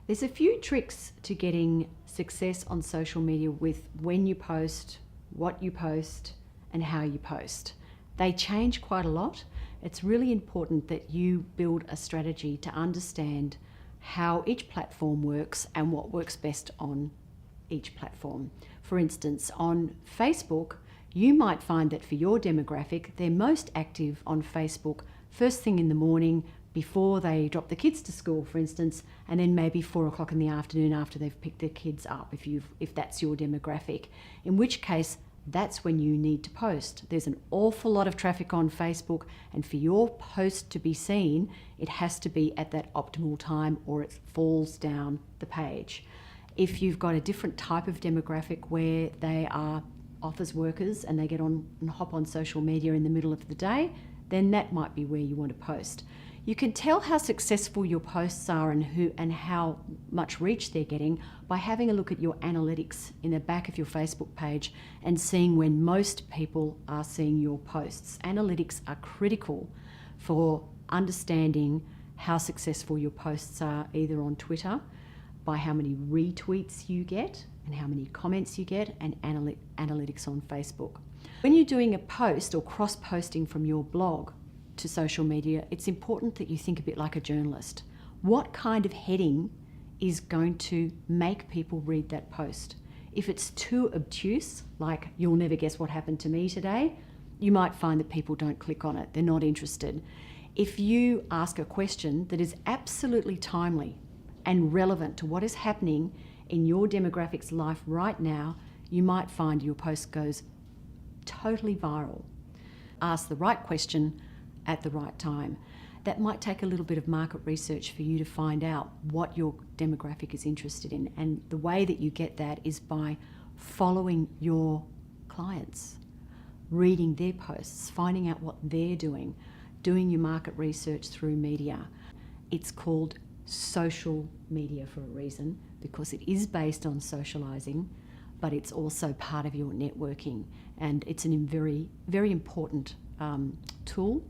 There's a few tricks to getting success on social media with when you post, what you post, and how you post. They change quite a lot. It's really important that you build a strategy to understand how each platform works and what works best on each platform. For instance, on Facebook, you might find that for your demographic, they're most active on Facebook first thing in the morning before they drop the kids to school, for instance, and then maybe 4 o'clock in the afternoon after they've picked their kids up, if that's your demographic, in which case that's when you need to post. There's an awful lot of traffic on Facebook, and for your post to be seen, it has to be at that optimal time or it falls down the page. If you've got a different type of demographic where they are office workers and they get on and hop on social media in the middle of the day, then that might be where you want to post. You can tell how successful your posts are and how much reach they're getting by having a look at your analytics in the back of your Facebook page and seeing when most people are seeing your posts. Analytics are critical for understanding how successful your posts are, either on Twitter, by how many retweets you get and how many comments you get, and analytics on Facebook. When you're doing a post or cross-posting from your blog to social media, it's important that you think a bit like a journalist. What kind of heading is going to make people read that post? If it's too obtuse, like "you'll never guess what happened to me today," you might find that people don't click on it, they're not interested. If you ask a question that is absolutely timely and relevant to what is happening in your demographic's life right now, you might find your post goes totally viral. Ask the right question at the right time. That might take a little bit of market research for you to find out what your demographic is interested in. And the way that you get that is by following your clients, reading their posts, finding out what they're doing your market research through media. It's called social media for a reason, because it is based on socializing, but it's also part of your networking. And it's a very, very important tool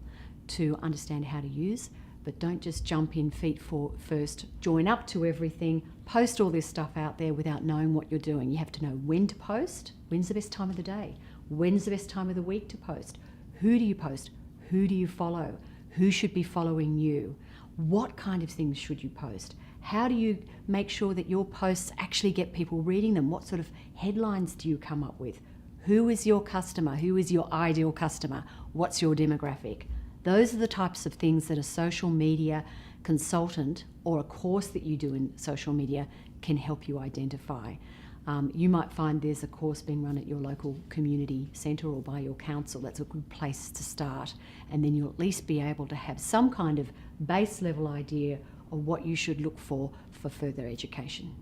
to understand how to use. But don't just jump in feet first, join up to everything, post all this stuff out there without knowing what you're doing. You have to know when to post, when's the best time of the day, when's the best time of the week to post, who do you post, who do you follow, who should be following you, what kind of things should you post, how do you make sure that your posts actually get people reading them, what sort of headlines do you come up with, who is your customer, who is your ideal customer, what's your demographic. Those are the types of things that a social media consultant or a course that you do in social media can help you identify. You might find there's a course being run at your local community centre or by your council. That's a good place to start, and then you'll at least be able to have some kind of base level idea of what you should look for further education.